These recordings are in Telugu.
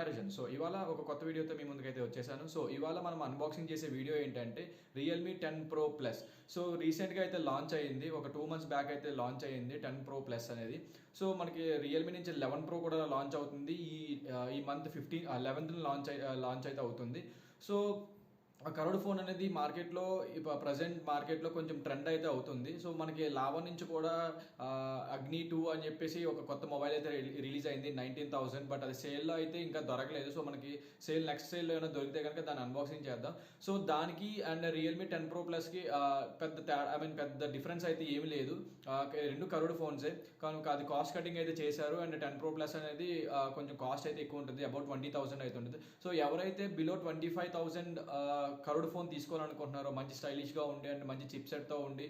కంపారిజన్. సో ఇవాళ ఒక కొత్త వీడియోతో మీ ముందుకైతే వచ్చేసాను. సో ఇవాళ మనం అన్బాక్సింగ్ చేసే వీడియో ఏంటంటే రియల్మీ 10 Pro ప్లస్. సో రీసెంట్గా అయితే లాంచ్ అయ్యింది, ఒక 2 months బ్యాక్ అయితే లాంచ్ అయ్యింది 10 Pro ప్లస్ అనేది. సో మనకి రియల్మీ నుంచి 11 Pro కూడా లాంచ్ అవుతుంది. ఈ మంత్ 11th లాంచ్ అయితే అవుతుంది. సో ఆ కరోడ్ ఫోన్ అనేది మార్కెట్లో ప్రజెంట్ మార్కెట్లో కొంచెం ట్రెండ్ అయితే అవుతుంది. సో మనకి లావా నుంచి కూడా అగ్ని 2 అని చెప్పేసి ఒక కొత్త మొబైల్ అయితే రిలీజ్ అయింది 19,000. బట్ అది సేల్లో అయితే ఇంకా దొరకలేదు. సో మనకి నెక్స్ట్ సేల్లో ఏమైనా దొరికితే కనుక దాన్ని అన్బాక్సింగ్ చేద్దాం. సో దానికి అండ్ రియల్మీ 10 Pro ప్లస్కి పెద్ద డిఫరెన్స్ అయితే ఏమి లేదు. రెండు కరోడ్ ఫోన్సే, కనుక అది కాస్ట్ కటింగ్ అయితే చేశారు. అండ్ 10 Pro ప్లస్ అనేది కొంచెం కాస్ట్ అయితే ఎక్కువ ఉంటుంది, అబౌట్ 20,000 అయితే ఉంటుంది. సో ఎవరైతే బిలో 25,000 కరోడ్ ఫోన్ తీసుకోవాలనుకుంటున్నారో, మంచి స్టైలిష్గా ఉండి అండ్ మంచి చిప్ సెట్తో ఉండి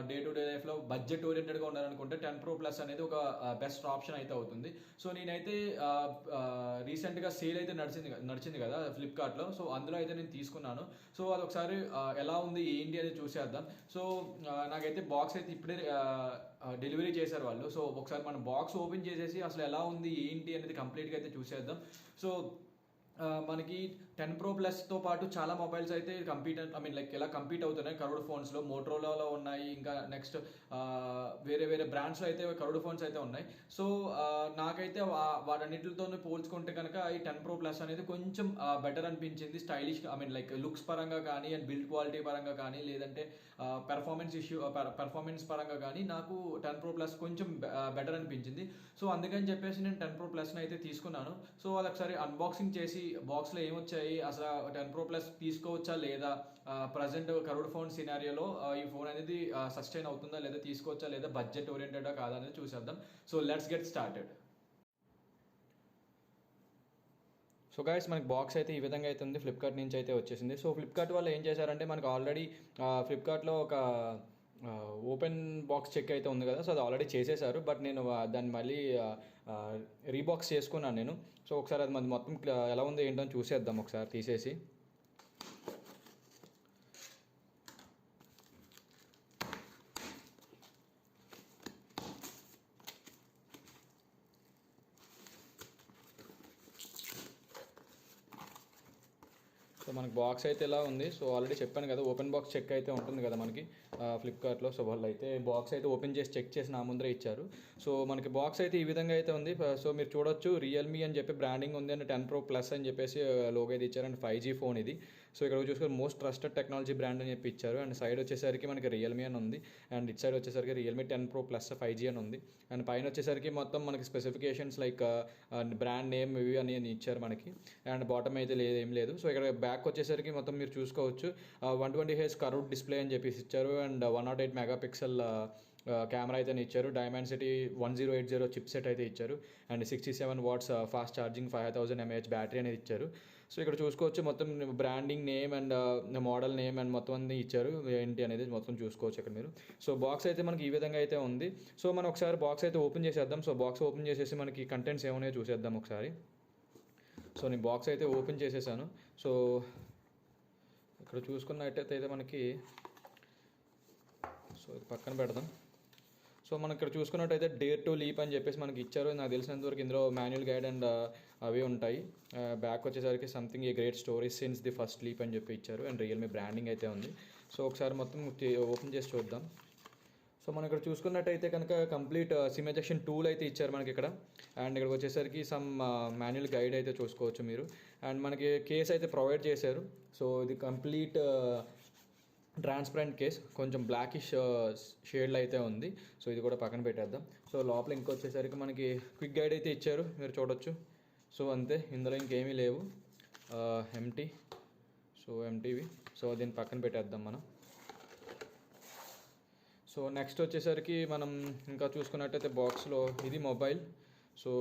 డే టు డే లైఫ్లో బడ్జెట్ ఓరియంటెడ్గా ఉండాలనుకుంటే 10 Pro ప్లస్ అనేది ఒక బెస్ట్ ఆప్షన్ అయితే అవుతుంది. సో నేనైతే రీసెంట్గా సేల్ అయితే నడిచింది కదా ఫ్లిప్కార్ట్లో. సో అందులో అయితే నేను తీసుకున్నాను. సో అది ఒకసారి ఎలా ఉంది ఏంటి అనేది చూసేద్దాం. సో నాకైతే బాక్స్ అయితే ఇప్పుడే డెలివరీ చేశారు వాళ్ళు. సో ఒకసారి మనం బాక్స్ ఓపెన్ చేసేసి అసలు ఎలా ఉంది ఏంటి అనేది కంప్లీట్గా అయితే చూసేద్దాం. సో మనకి 10 Pro ప్లస్తో పాటు చాలా మొబైల్స్ అయితే ఎలా కంపీట్ అవుతున్నాయి కరోడ్ ఫోన్స్లో. మోటరోలాలో ఉన్నాయి, ఇంకా నెక్స్ట్ వేరే బ్రాండ్స్లో అయితే కరోడ్ ఫోన్స్ అయితే ఉన్నాయి. సో నాకైతే వాటన్నిటితో పోల్చుకుంటే కనుక ఈ 10 Pro ప్లస్ అనేది కొంచెం బెటర్ అనిపించింది. స్టైలిష్ లుక్స్ పరంగా కానీ అండ్ బిల్డ్ క్వాలిటీ పరంగా కానీ, లేదంటే పెర్ఫార్మెన్స్ పరంగా కానీ నాకు 10 Pro ప్లస్ కొంచెం బెటర్ అనిపించింది. సో అందుకని చెప్పేసి నేను 10 Pro ప్లస్ని అయితే తీసుకున్నాను. సో అది ఒకసారి అన్బాక్సింగ్ చేసి బాక్స్లో ఏమొచ్చాయి, అసలు 10 Pro ప్లస్ తీసుకోవచ్చా లేదా, ప్రజెంట్ కరోడ్ ఫోన్ సినారియోలో ఈ ఫోన్ అనేది సస్టైన్ అవుతుందా లేదా, తీసుకోవచ్చా లేదా, బడ్జెట్ ఓరియంటెడా కాదా అనేది చూసేద్దాం. So let's get started. So guys, మనకి బాక్స్ అయితే ఈ విధంగా అయితే ఉంది, ఫ్లిప్కార్ట్ నుంచి అయితే వచ్చేసింది. సో ఫ్లిప్కార్ట్ వాళ్ళు ఏం చేశారంటే మనకు ఆల్రెడీ ఫ్లిప్కార్ట్లో ఒక ఓపెన్ బాక్స్ చెక్ అయితే ఉంది కదా. సో అది ఆల్రెడీ చేసేసారు, బట్ నేను దాన్ని మళ్ళీ రీబాక్స్ చేసుకున్నాను నేను. సో ఒకసారి అది మొత్తం ఎలా ఉందో ఏంటో చూసేద్దాం ఒకసారి తీసేసి. సో మనకి బాక్స్ అయితే ఎలా ఉంది. సో ఆల్రెడీ చెప్పాను కదా, ఓపెన్ బాక్స్ చెక్ అయితే ఉంటుంది కదా మనకి ఫ్లిప్కార్ట్లో. సో వాళ్ళు అయితే బాక్స్ అయితే ఓపెన్ చెక్ చేసి నా ముందరే ఇచ్చారు. సో మనకి బాక్స్ అయితే ఈ విధంగా అయితే ఉంది. సో మీరు చూడొచ్చు, రియల్మీ అని చెప్పి బ్రాండింగ్ ఉంది, అండ్ 10 Pro ప్లస్ అని చెప్పేసి లోగో అయితే ఇచ్చారు. అండ్ 5G ఫోన్ ఇది. సో ఇక్కడ చూసుకొని మోస్ట్ ట్రస్టెడ్ టెక్నాలజీ బ్రాండ్ అని చెప్పి ఇచ్చారు. అండ్ సైడ్ వచ్చేసరికి మనకి రియల్మీ అని ఉంది, అండ్ ఇట్ సైడ్ వచ్చేసరికి రియల్మీ 10 Pro ప్లస్ 5G అని ఉంది. అండ్ పైన వచ్చేసరికి మొత్తం మనకి స్పెసిఫికేషన్స్ లైక్ బ్రాండ్ నేమ్ ఇవి అని ఇచ్చారు మనకి. అండ్ బాటమ్ అయితే ఏం లేదు. సో ఇక్కడ బ్యాక్ వచ్చేసరికి మొత్తం మీరు చూసుకోవచ్చు 120Hz కర్వ్డ్ డిస్ప్లే అని చెప్పేసి ఇచ్చారు. అండ్ 108 మెగాపిక్సెల్ కెమెరా అయితే ఇచ్చారు. డైమెన్సిటీ 1080 చిప్ సెట్ అయితే ఇచ్చారు. And 67 watts fast charging 5000 mAh battery అనేది ఇచ్చారు. సో ఇక్కడ చూసుకోవచ్చు మొత్తం branding name and model name and మొత్తం అన్ని ఇచ్చారు, ఏంటి అనేది మొత్తం చూసుకోవచ్చు ఇక్కడ మీరు. సో బాక్స్ అయితే మనకి ఈ విధంగా అయితే ఉంది. సో మనం ఒకసారి బాక్స్ అయితే ఓపెన్ చేసేద్దాం. సో బాక్స్ ఓపెన్ చేసేసి మనకి కంటెంట్స్ ఏమున్నాయో చూసేద్దాం ఒకసారి. సో నేను బాక్స్ అయితే ఓపెన్ చేసేసాను. సో ఇక్కడ చూసుకున్నట్టయితే మనకి, సో ఇది పక్కన పెడదాం. సో మనం ఇక్కడ చూసుకున్నట్టయితే డేర్ టు లీప్ అని చెప్పేసి మనకి ఇచ్చారు. నాకు తెలిసినంతవరకు ఇందులో మాన్యువల్ గైడ్ అండ్ అవి ఉంటాయి. బ్యాక్ వచ్చేసరికి something a great story since the first leap అని చెప్పి ఇచ్చారు. అండ్ రియల్మీ బ్రాండింగ్ అయితే ఉంది. సో ఒకసారి మొత్తం ఓపెన్ చేసి చూద్దాం. సో మనం ఇక్కడ చూసుకున్నట్టయితే కనుక కంప్లీట్ సిమ్ ఎజెక్షన్ టూల్ అయితే ఇచ్చారు మనకి ఇక్కడ. అండ్ ఇక్కడికి వచ్చేసరికి సమ్ మాన్యువల్ గైడ్ అయితే చూసుకోవచ్చు మీరు. అండ్ మనకి కేస్ అయితే ప్రొవైడ్ చేశారు. సో ఇది కంప్లీట్ ట్రాన్స్పరెంట్ కేస్, కొంచెం బ్లాకిష్ షేడ్లో అయితే ఉంది. సో ఇది కూడా పక్కన పెట్టేద్దాం. సో లోపల ఇంకొచ్చేసరికి మనకి క్విక్ గైడ్ అయితే ఇచ్చారు, మీరు చూడొచ్చు. సో అంతే, ఇందులో ఇంకేమీ లేవు, ఎంటీ. సో ఎంటీవి. సో దీన్ని పక్కన పెట్టేద్దాం మనం. సో నెక్స్ట్ వచ్చేసరికి మనం ఇంకా చూసుకున్నట్టయితే బాక్స్లో ఇది మొబైల్. సో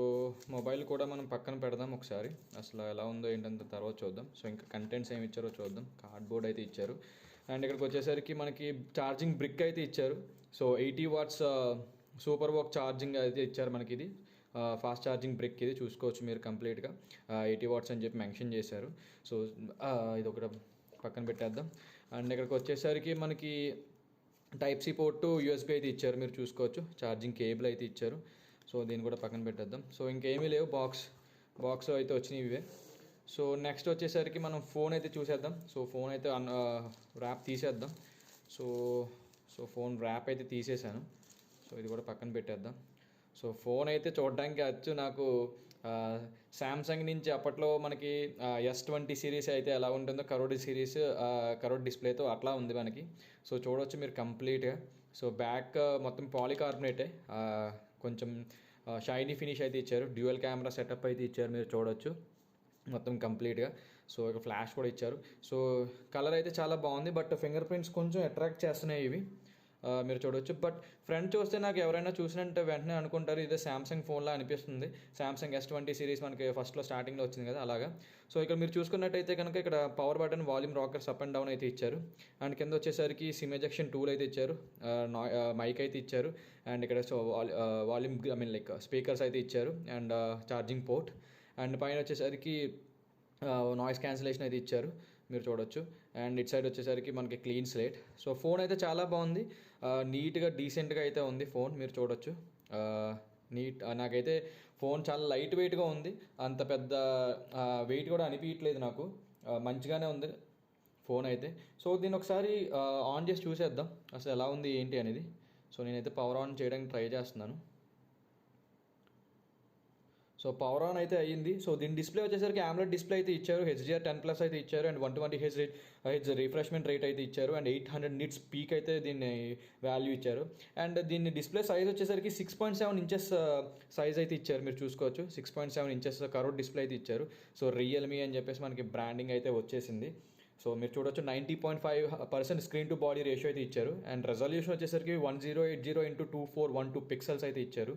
మొబైల్ కూడా మనం పక్కన పెడదాం ఒకసారి, అసలు ఎలా ఉందో ఏంటంటే తర్వాత చూద్దాం. సో ఇంకా కంటెంట్స్ ఏమి ఇచ్చారో చూద్దాం. కార్డ్బోర్డ్ అయితే ఇచ్చారు. అండ్ ఇక్కడికి వచ్చేసరికి మనకి ఛార్జింగ్ బ్రిక్ అయితే ఇచ్చారు. So 80 watts super walk charging అయితే ఇచ్చారు మనకి. ఇది ఫాస్ట్ ఛార్జింగ్ బ్రిక్, ఇది చూసుకోవచ్చు మీరు కంప్లీట్గా 80 watts అని చెప్పి మెన్షన్ చేశారు. సో ఇది ఒకటి పక్కన పెట్టేద్దాం. అండ్ ఇక్కడికి వచ్చేసరికి మనకి Type-C పోర్టు USB అయితే ఇచ్చారు, మీరు చూసుకోవచ్చు. ఛార్జింగ్ కేబుల్ అయితే ఇచ్చారు. సో దీన్ని కూడా పక్కన పెట్టేద్దాం. సో ఇంకేమీ లేవు బాక్స్ అయితే వచ్చినాయి ఇవే. సో నెక్స్ట్ వచ్చేసరికి మనం ఫోన్ అయితే చూసేద్దాం. సో ఫోన్ అయితే ర్యాప్ తీసేద్దాం. సో సో ఫోన్ ర్యాప్ అయితే తీసేసాను. సో ఇది కూడా పక్కన పెట్టేద్దాం. సో ఫోన్ అయితే చూడడానికి వచ్చు నాకు శాంసంగ్ నుంచి అప్పట్లో మనకి S20 సిరీస్ అయితే ఎలా ఉంటుందో కరోడ్ సిరీస్ కరోడ్ డిస్ప్లేతో అట్లా ఉంది మనకి. సో చూడవచ్చు మీరు కంప్లీట్గా. సో బ్యాక్ మొత్తం పాలికార్బనేటే, కొంచెం షైనీ ఫినిష్ అయితే ఇచ్చారు. డ్యూయల్ కెమెరా సెటప్ అయితే ఇచ్చారు, మీరు చూడవచ్చు మొత్తం కంప్లీట్గా. సో ఒక ఫ్లాష్ కూడా ఇచ్చారు. సో కలర్ అయితే చాలా బాగుంది, బట్ ఫింగర్ ప్రింట్స్ కొంచెం అట్రాక్ట్ చేస్తున్నాయి ఇవి, మీరు చూడవచ్చు. బట్ ఫ్రంట్ చూస్తే నాకు ఎవరైనా చూసినట్టే వెంటనే అనుకుంటారు ఇదే శాంసంగ్ ఫోన్లా అనిపిస్తుంది. శాంసంగ్ S20 సిరీస్ మనకి ఫస్ట్లో స్టార్టింగ్లో వచ్చింది కదా అలాగా. సో ఇక్కడ మీరు చూసుకున్నట్టయితే కనుక ఇక్కడ power button, volume rockers up and down అయితే ఇచ్చారు. అండ్ కింద వచ్చేసరికి సిమ్ ఎజెక్షన్ టూల్ అయితే ఇచ్చారు, మైక్ అయితే ఇచ్చారు. అండ్ ఇక్కడ సో వాల్యూమ్ లైక్ స్పీకర్స్ అయితే ఇచ్చారు, అండ్ ఛార్జింగ్ పోర్ట్. అండ్ పైన వచ్చేసరికి నాయిస్ క్యాన్సిలేషన్ అయితే ఇచ్చారు, మీరు చూడొచ్చు. అండ్ ఇట్ సైడ్ వచ్చేసరికి మనకి క్లీన్ స్లేట్. సో ఫోన్ అయితే చాలా బాగుంది, నీట్గా డీసెంట్గా అయితే ఉంది ఫోన్, మీరు చూడొచ్చు. నాకైతే ఫోన్ చాలా లైట్ వెయిట్గా ఉంది, అంత పెద్ద వెయిట్ కూడా అనిపించట్లేదు నాకు, మంచిగానే ఉంది ఫోన్ అయితే. సో దీన్ని ఒకసారి ఆన్ చేసి చూసేద్దాం అసలు ఎలా ఉంది ఏంటి అనేది. సో నేనైతే పవర్ ఆన్ చేయడానికి ట్రై చేస్తున్నాను. సో పవర్ ఆన్ అయితే అయ్యింది. సో దీని డిస్ప్లే వచ్చేసరికి AMOLED డిస్ప్లే అయితే ఇచ్చారు, HDR10+ అయితే ఇచ్చారు, అండ్ 120 హెచ్ రిఫ్రెష్మెంట్ రేట్ అయితే ఇచ్చారు, అండ్ 800 నిట్స్ పీక్ అయితే దీన్ని వాల్యూ ఇచ్చారు. అండ్ దీన్ని డిస్ప్లే సైజ్ వచ్చేసరికి 6.7 ఇంచెస్ సైజ్ అయితే ఇచ్చారు, మీరు చూసుకోవచ్చు. 6.7 ఇంచెస్ కరోడ్ డిస్ప్లే అయితే ఇచ్చారు. సో రియల్మీ అని చెప్పేసి మనకి బ్రాండింగ్ అయితే వచ్చేసింది. సో మీరు చూడొచ్చు 90.5% స్క్రీన్ టు బాడీ రేషియో అయితే ఇచ్చారు. అండ్ రెజల్యూషన్ వచ్చేసరికి 1080x2412 పిక్సెల్స్ అయితే ఇచ్చారు.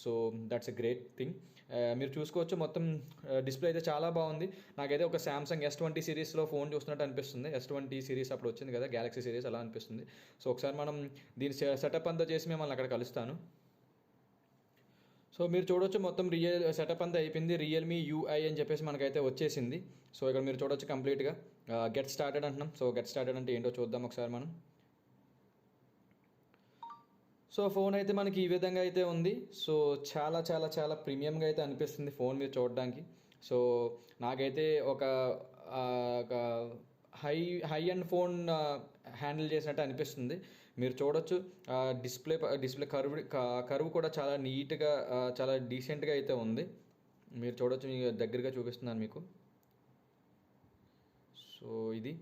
So that's a great thing. మీరు చూసుకోవచ్చు మొత్తం డిస్ప్లే అయితే చాలా బాగుంది. నాకైతే ఒక శాంసంగ్ S20 సిరీస్లో ఫోన్ చూస్తున్నట్టు అనిపిస్తుంది. S20 సిరీస్ అప్పుడు వచ్చింది కదా, గ్యాలక్సీ సిరీస్, అలా అనిపిస్తుంది. సో ఒకసారి మనం దీని సెటప్ అంతా చేసి మిమ్మల్ని అక్కడ కలుస్తాను. సో మీరు చూడొచ్చు మొత్తం సెటప్ అంతా అయిపోయింది. రియల్మీ UI అని చెప్పేసి మనకైతే వచ్చేసింది. సో ఇక్కడ మీరు చూడొచ్చు కంప్లీట్గా గెట్ స్టార్టెడ్ అంటున్నాం. సో గెట్ స్టార్టెడ్ అంటే ఏంటో చూద్దాం ఒకసారి మనం. సో ఫోన్ అయితే మనకి ఈ విధంగా అయితే ఉంది. సో చాలా చాలా చాలా ప్రీమియంగా అయితే అనిపిస్తుంది ఫోన్ మీరు చూడడానికి. సో నాకైతే ఒక high high and phone handle చేసినట్టు అనిపిస్తుంది, మీరు చూడొచ్చు. డిస్ప్లే కర్వ్ కూడా చాలా నీట్గా చాలా డీసెంట్గా అయితే ఉంది, మీరు చూడొచ్చు. దగ్గరగా చూపిస్తున్నాను మీకు. సో ఇది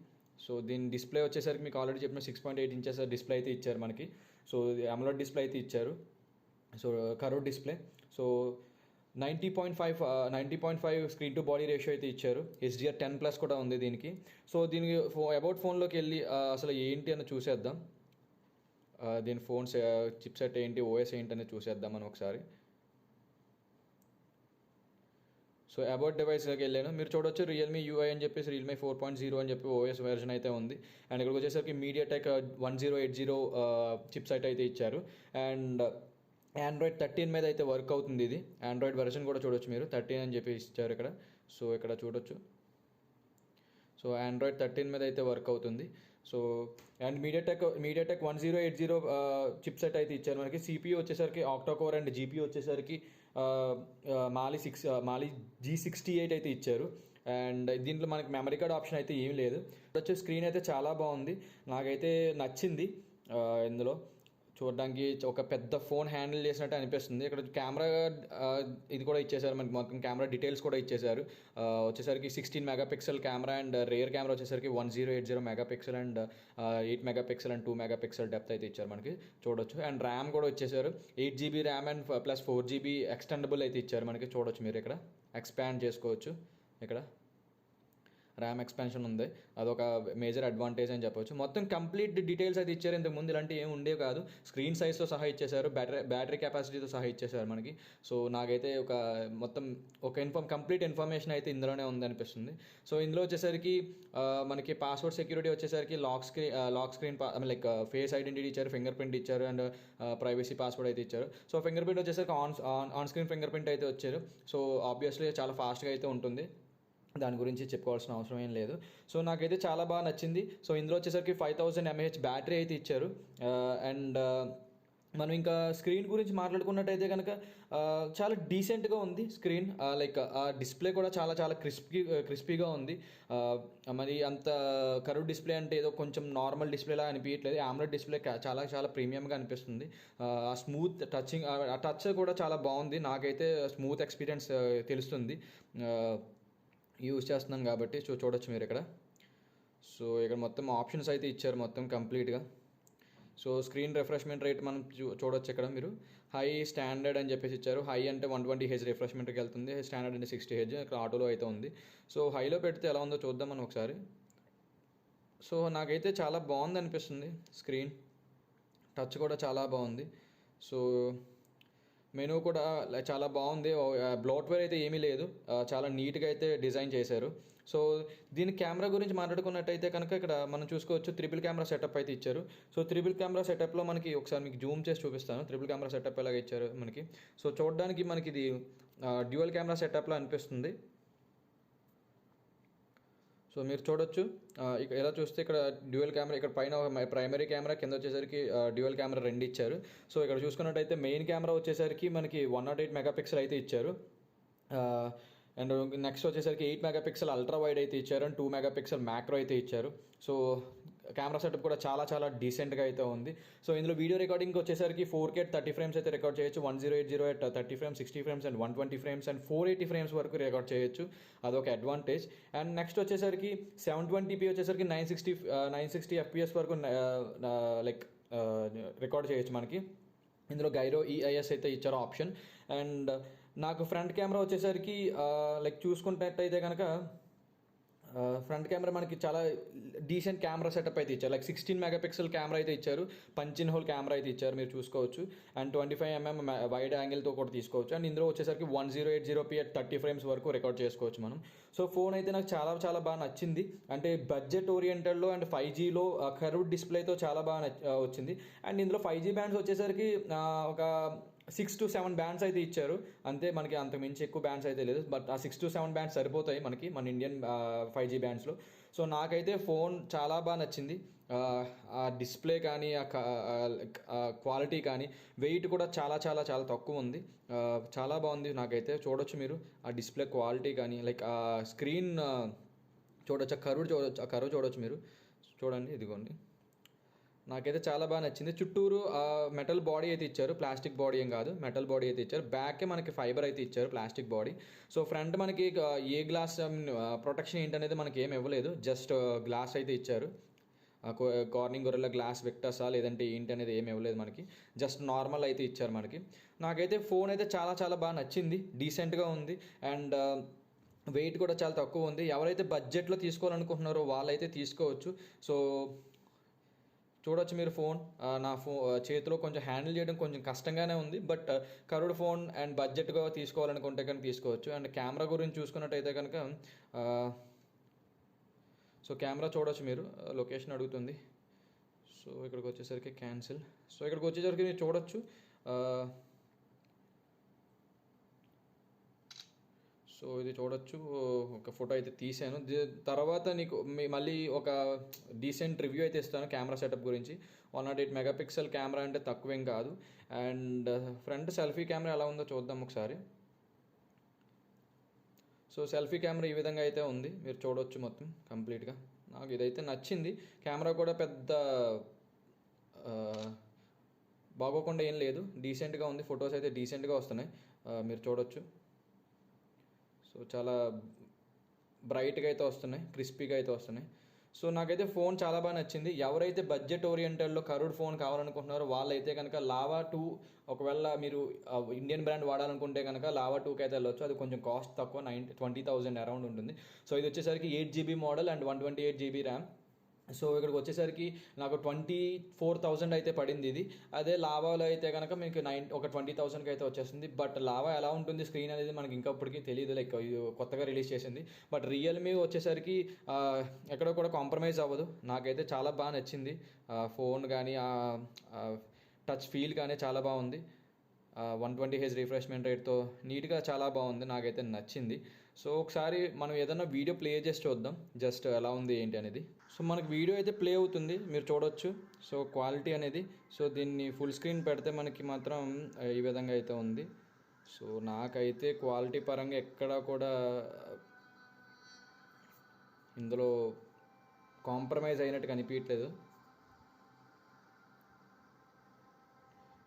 సో దీని డిస్ప్లే వచ్చేసరికి మీకు ఆల్రెడీ చెప్పిన 6.8 ఇంచెస్ డిస్ప్లే అయితే ఇచ్చారు మనకి. సో AMOLED డిస్ప్లే అయితే ఇచ్చారు. So curve display. So 90.5 screen to body ratio అయితే ఇచ్చారు. HDR10+ కూడా ఉంది దీనికి. సో దీనికి అబౌట్ ఫోన్లోకి వెళ్ళి అసలు ఏంటి అని చూసేద్దాం. దీని ఫోన్స్ చిప్సెట్ ఏంటి, OS ఏంటి అని చూసేద్దాం మనం ఒకసారి. సో అబౌట్ డివైస్లోకి వెళ్ళాను, మీరు చూడొచ్చు రియల్మీ UI అని చెప్పేసి రియల్మీ 4.0 అని చెప్పి OS వెర్షన్ అయితే ఉంది. అండ్ ఇక్కడికి వచ్చేసరికి మీడియాటెక్ 1080 చిప్సెట్ అయితే ఇచ్చారు. అండ్ Android 13 మీద అయితే వర్క్ అవుతుంది ఇది. ఆండ్రాయిడ్ వెర్షన్ కూడా చూడొచ్చు మీరు, 13 అని చెప్పి ఇచ్చారు ఇక్కడ. సో ఇక్కడ చూడొచ్చు. సో Android 13 మీద అయితే వర్క్ అవుతుంది. సో అండ్ మీడియాటెక్ 1080 చిప్సెట్ అయితే ఇచ్చారు మనకి. CPU వచ్చేసరికి ఆక్టోకోర్, అండ్ GPU వచ్చేసరికి మాలి G68 అయితే ఇచ్చారు. అండ్ దీంట్లో మనకి మెమరీ కార్డ్ ఆప్షన్ అయితే ఏం లేదు. వచ్చే స్క్రీన్ అయితే చాలా బాగుంది, నాకైతే నచ్చింది. ఇందులో చూడడానికి ఒక పెద్ద ఫోన్ హ్యాండిల్ చేసినట్టు అనిపిస్తుంది. ఇక్కడ కెమెరా ఇది కూడా ఇచ్చేసారు మనకి, మొత్తం కెమెరా డీటెయిల్స్ కూడా ఇచ్చేసారు. వచ్చేసరికి 16 megapixel camera, and rear camera వచ్చేసరికి 1080 megapixel, and 8 megapixel and 2 megapixel depth అయితే ఇచ్చారు మనకి, చూడొచ్చు. అండ్ ర్యామ్ కూడా వచ్చేసారు, 8GB RAM and plus 4GB extendable అయితే ఇచ్చారు మనకి, చూడొచ్చు మీరు. ఇక్కడ ఎక్స్పాండ్ చేసుకోవచ్చు, ఇక్కడ ర్యామ్ ఎక్స్పాన్షన్ ఉంది, అదొక మేజర్ అడ్వాంటేజ్ అని చెప్పొచ్చు. మొత్తం కంప్లీట్ డీటెయిల్స్ అయితే ఇచ్చారు. ఇంతకు ముందు ఇలాంటివి ఏమి ఉండేవి కాదు. స్క్రీన్ సైజ్తో సహా ఇచ్చేసారు, బ్యాటరీ కెపాసిటీతో సహా ఇచ్చేసారు మనకి. సో నాకైతే మొత్తం కంప్లీట్ ఇన్ఫర్మేషన్ అయితే ఇందులోనే ఉందనిపిస్తుంది. సో ఇందులో వచ్చేసరికి మనకి పాస్వర్డ్ సెక్యూరిటీ వచ్చేసరికి lock screen like face identity ఇచ్చారు, ఫింగర్ ప్రింట్ ఇచ్చారు, అండ్ ప్రైవసీ పాస్వర్డ్ అయితే ఇచ్చారు. సో ఫింగర్ ప్రింట్ వచ్చేసరికి ఆన్ స్క్రీన్ ఫింగర్ ప్రింట్ అయితే వచ్చారు. సో ఆబ్వియస్లీ చాలా ఫాస్ట్గా అయితే ఉంటుంది, దాని గురించి చెప్పుకోవాల్సిన అవసరం ఏం లేదు. సో నాకైతే చాలా బాగా నచ్చింది. సో ఇందులో వచ్చేసరికి 5000 mAh బ్యాటరీ అయితే ఇచ్చారు. అండ్ మనం ఇంకా స్క్రీన్ గురించి మాట్లాడుకున్నట్టయితే కనుక చాలా డీసెంట్గా ఉంది స్క్రీన్. లైక్ ఆ డిస్ప్లే కూడా చాలా చాలా క్రిస్పీగా ఉంది. మరి అంత కర్వ్ డిస్ప్లే అంటే ఏదో కొంచెం నార్మల్ డిస్ప్లేలా అనిపించట్లేదు. AMOLED డిస్ప్లే చాలా చాలా ప్రీమియంగా అనిపిస్తుంది. ఆ స్మూత్ టచింగ్, ఆ టచ్ కూడా చాలా బాగుంది. నాకైతే స్మూత్ ఎక్స్పీరియన్స్ తెలుస్తుంది యూజ్ చేస్తున్నాను కాబట్టి. చూడొచ్చు మీరు ఇక్కడ. సో ఇక్కడ మొత్తం ఆప్షన్స్ అయితే ఇచ్చారు మొత్తం కంప్లీట్గా. సో స్క్రీన్ రిఫ్రెష్మెంట్ రేట్ మనం చూడొచ్చు ఇక్కడ మీరు. హై, స్టాండర్డ్ అని చెప్పేసి ఇచ్చారు. హై అంటే 120 Hz రిఫ్రెష్మెంట్కి వెళ్తుంది, స్టాండర్డ్ అంటే 60 Hz. ఇక్కడ ఆటోలో అయితే ఉంది. సో హైలో పెడితే ఎలా ఉందో చూద్దాం మనం ఒకసారి. సో నాకైతే చాలా బాగుంది అనిపిస్తుంది స్క్రీన్. టచ్ కూడా చాలా బాగుంది. సో మెనూ కూడా చాలా బాగుంది. బ్లోట్వేర్ అయితే ఏమీ లేదు, చాలా నీట్గా అయితే డిజైన్ చేశారు. సో దీని కెమెరా గురించి మాట్లాడుకున్నట్టయితే కనుక ఇక్కడ మనం చూసుకోవచ్చు ట్రిపుల్ కెమెరా సెటప్ అయితే ఇచ్చారు. సో ట్రిపుల్ కెమెరా సెటప్లో మనకి ఒకసారి మీకు జూమ్ చేసి చూపిస్తాను ట్రిపుల్ కెమెరా సెటప్ ఎలాగ ఇచ్చారు మనకి. సో చూడడానికి మనకి ఇది డ్యూయల్ కెమెరా సెటప్లో అనిపిస్తుంది. సో మీరు చూడొచ్చు ఎలా చూస్తే ఇక్కడ డ్యూయల్ కెమెరా, ఇక్కడ పైన ప్రైమరీ కెమెరా, కింద వచ్చేసరికి డ్యూయల్ కెమెరా రెండు ఇచ్చారు. సో ఇక్కడ చూసుకున్నట్టయితే మెయిన్ కెమెరా వచ్చేసరికి మనకి 108 మెగాపిక్సెల్ అయితే ఇచ్చారు. అండ్ నెక్స్ట్ వచ్చేసరికి 8 మెగాపిక్సెల్ అల్ట్రా వైడ్ అయితే ఇచ్చారు, అండ్ 2 మెగాపిక్సెల్ మ్యాక్రో అయితే ఇచ్చారు. సో కెమెరా సెటప్ కూడా చాలా చాలా డీసెంట్గా అయితే ఉంది. సో ఇందులో వీడియో రికార్డింగ్కి వచ్చేసరికి 4K 30 ఫ్రేమ్స్ అయితే రికార్డ్ చేయొచ్చు. 1080 at 30 frames, 60 frames and 120 frames and 480 frames వరకు రికార్డ్ చేయొచ్చు. అదొక అడ్వాంటేజ్. అండ్ నెక్స్ట్ వచ్చేసరికి 720p వచ్చేసరికి 960 FPS వరకు లైక్ రికార్డ్ చేయొచ్చు మనకి. ఇందులో గైరో EIS అయితే ఇచ్చారు ఆప్షన్. అండ్ నాకు ఫ్రంట్ కెమెరా వచ్చేసరికి లైక్ చూసుకున్నట్టయితే కనుక ఫ్రంట్ కెమెరా మనకి చాలా డీసెంట్ కెమెరా సెటప్ అయితే ఇచ్చారు. లైక్ 16 మెగాపిక్సెల్ కెమెరా అయితే ఇచ్చారు, పంచ్ ఇన్ హోల్ కెమెరా అయితే ఇచ్చారు, మీరు చూసుకోవచ్చు. అండ్ 25mm వైడ్ యాంగిల్తో కూడా తీసుకోవచ్చు. అండ్ ఇందులో వచ్చేసరికి 1080p at 30 ఫ్రేమ్స్ వరకు రికార్డ్ చేసుకోవచ్చు మనం. సో ఫోన్ అయితే నాకు చాలా చాలా బాగా నచ్చింది. అంటే బడ్జెట్ ఓరియంటెడ్లో అండ్ 5Gలో కర్వ్డ్ డిస్ప్లేతో చాలా బాగా వచ్చింది. అండ్ ఇందులో 5G బ్యాండ్స్ వచ్చేసరికి ఒక 6 to 7 బ్యాండ్స్ అయితే ఇచ్చారు అంతే, మనకి అంత మించి ఎక్కువ బ్యాండ్స్ అయితే లేదు. బట్ ఆ 6 to 7 బ్యాండ్స్ సరిపోతాయి మనకి మన ఇండియన్ 5G బ్యాండ్స్లో. సో నాకైతే ఫోన్ చాలా బాగా నచ్చింది. ఆ డిస్ప్లే కానీ ఆ క్వాలిటీ కానీ వెయిట్ కూడా చాలా చాలా చాలా తక్కువ ఉంది. చాలా బాగుంది నాకైతే. చూడొచ్చు మీరు ఆ డిస్ప్లే క్వాలిటీ కానీ లైక్ ఆ స్క్రీన్ చూడొచ్చు, ఆ కర్వ్ చూడొచ్చు మీరు. చూడండి, ఇదిగోండి. నాకైతే చాలా బాగా నచ్చింది. చుట్టూరు మెటల్ బాడీ అయితే ఇచ్చారు, ప్లాస్టిక్ బాడీ ఏం కాదు, మెటల్ బాడీ అయితే ఇచ్చారు. బ్యాకే మనకి ఫైబర్ అయితే ఇచ్చారు, ప్లాస్టిక్ బాడీ. సో ఫ్రంట్ మనకి ఏ గ్లాస్ ప్రొటెక్షన్ ఏంటనేది మనకి ఏమి ఇవ్వలేదు, జస్ట్ గ్లాస్ అయితే ఇచ్చారు. కార్నింగ్ గొరిల్లా గ్లాస్ విక్టర్సా లేదంటే ఏంటి అనేది ఏమి ఇవ్వలేదు మనకి, జస్ట్ నార్మల్ అయితే ఇచ్చారు మనకి. నాకైతే ఫోన్ అయితే చాలా చాలా బాగా నచ్చింది, డీసెంట్గా ఉంది. అండ్ వెయిట్ కూడా చాలా తక్కువ ఉంది. ఎవరైతే బడ్జెట్లో తీసుకోవాలనుకుంటున్నారో వాళ్ళైతే తీసుకోవచ్చు. సో చూడొచ్చు మీరు ఫోన్. నా చేతిలో కొంచెం హ్యాండిల్ చేయడం కొంచెం కష్టంగానే ఉంది, బట్ కర్వ్డ్ ఫోన్ అండ్ బడ్జెట్గా తీసుకోవాలనుకుంటే కనుక తీసుకోవచ్చు. అండ్ కెమెరా గురించి చూసుకున్నట్టయితే కనుక సో కెమెరా చూడొచ్చు మీరు. లొకేషన్ అడుగుతుంది, సో ఇక్కడికి వచ్చేసరికి క్యాన్సిల్. సో ఇక్కడికి వచ్చేసరికి మీరు చూడొచ్చు. సో ఇది చూడొచ్చు, ఒక ఫోటో అయితే తీసాను. తర్వాత నీకు మళ్ళీ ఒక డీసెంట్ రివ్యూ అయితే ఇస్తాను కెమెరా సెటప్ గురించి. 108 మెగాపిక్సెల్ కెమెరా అంటే తక్కువేం కాదు. అండ్ ఫ్రంట్ సెల్ఫీ కెమెరా ఎలా ఉందో చూద్దాం ఒకసారి. సో సెల్ఫీ కెమెరా ఈ విధంగా అయితే ఉంది, మీరు చూడవచ్చు మొత్తం కంప్లీట్గా. నాకు ఇదైతే నచ్చింది. కెమెరా కూడా పెద్ద బాగోకుండా ఏం లేదు, డీసెంట్గా ఉంది. ఫొటోస్ అయితే డీసెంట్గా వస్తున్నాయి, మీరు చూడొచ్చు. సో చాలా బ్రైట్గా అయితే వస్తున్నాయి, క్రిస్పీగా అయితే వస్తున్నాయి. సో నాకైతే ఫోన్ చాలా బాగా నచ్చింది. ఎవరైతే బడ్జెట్ ఓరియంటెడ్లో కర్వ్డ్ ఫోన్ కావాలనుకుంటున్నారో వాళ్ళైతే కనుక లావా 2, ఒకవేళ మీరు ఇండియన్ బ్రాండ్ వాడాలనుకుంటే కనుక లావా 2కి అయితే వెళ్ళొచ్చు. అది కొంచెం కాస్ట్ తక్కువ, 20,000 అరౌండ్ ఉంటుంది. సో ఇది వచ్చేసరికి 8GB model and 128GB RAM. So ఇక్కడికి వచ్చేసరికి నాకు 24,000 అయితే పడింది ఇది. అదే లావాలో అయితే కనుక మీకు ఒక 20,000కి అయితే వచ్చేస్తుంది. బట్ లావా ఎలా ఉంటుంది స్క్రీన్ అనేది మనకి ఇంకా ఇప్పటికీ తెలియదు, లైక్ కొత్తగా రిలీజ్ చేసింది. బట్ రియల్మీ వచ్చేసరికి ఎక్కడ కూడా కాంప్రమైజ్ అవ్వదు. నాకైతే చాలా బాగా నచ్చింది ఫోన్ కానీ టచ్ ఫీల్ కానీ చాలా బాగుంది. 120 Hz రిఫ్రెష్మెంట్ రేట్తో నీట్గా చాలా బాగుంది, నాకైతే నచ్చింది. సో ఒకసారి మనం ఏదైనా వీడియో ప్లే చేసి చూద్దాం, జస్ట్ ఎలా ఉంది ఏంటి అనేది. సో మనకి వీడియో అయితే ప్లే అవుతుంది, మీరు చూడొచ్చు. సో క్వాలిటీ అనేది, సో దీన్ని ఫుల్ స్క్రీన్ పెడితే మనకి మాత్రం ఈ విధంగా అయితే ఉంది. సో నాకైతే క్వాలిటీ పరంగా ఎక్కడా కూడా ఇందులో కాంప్రమైజ్ అయినట్టు కనిపించట్లేదు.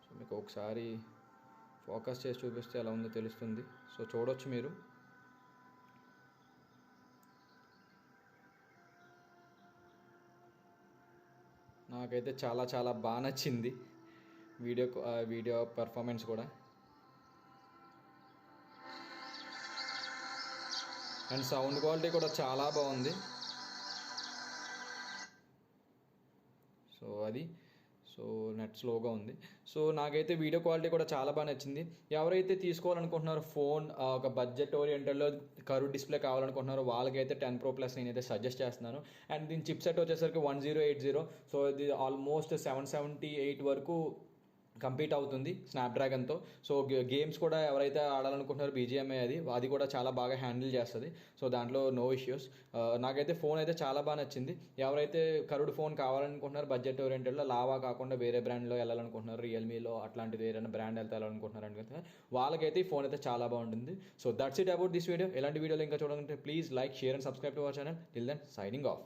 సో మీకు ఒకసారి ఫోకస్ చేసి చూపిస్తే ఎలా ఉందో తెలుస్తుంది. సో చూడొచ్చు మీరు. నాకైతే చాలా చాలా బాగా నచ్చింది వీడియో పర్ఫార్మెన్స్ కూడా. అండ్ సౌండ్ క్వాలిటీ కూడా చాలా బాగుంది. సో నెట్ స్లోగా ఉంది. సో నాకైతే వీడియో క్వాలిటీ కూడా చాలా బాగా నచ్చింది. ఎవరైతే తీసుకోవాలనుకుంటున్నారో ఫోన్ ఒక బడ్జెట్ ఓరియంటెడ్లో కర్వ్ డిస్ప్లే కావాలనుకుంటున్నారో వాళ్ళకైతే 10 Pro Plus నేనైతే సజెస్ట్ చేస్తున్నాను. అండ్ దీని చిప్ సెట్ వచ్చేసరికి 1080. సో ఇది ఆల్మోస్ట్ 778 వరకు కంప్లీట్ అవుతుంది స్నాప్డ్రాగన్తో. సో గేమ్స్ కూడా ఎవరైతే ఆడాలనుకుంటున్నారో BGMI అది కూడా చాలా బాగా హ్యాండిల్ చేస్తుంది. సో దాంట్లో నో ఇష్యూస్. నాకైతే ఫోన్ అయితే చాలా బాగా నచ్చింది. ఎవరైతే కరుడు ఫోన్ కావాలనుకుంటున్నారో బడ్జెట్ ఓరియంటెడ్లో, లావా కాకుండా వేరే బ్రాండ్లో వెళ్ళాలనుకుంటున్నారు, రియల్మీలో అట్లాంటిది ఏదైనా బ్రాండ్ వెళ్ళాలనుకుంటున్నారు అనుకుంటే వాళ్ళకైతే ఈ ఫోన్ అయితే చాలా బాగుంటుంది. So that's it about this video. ఎలాంటి వీడియోలు ఇంకా చూడాలంటే please like, share and subscribe to our channel. Till then signing of.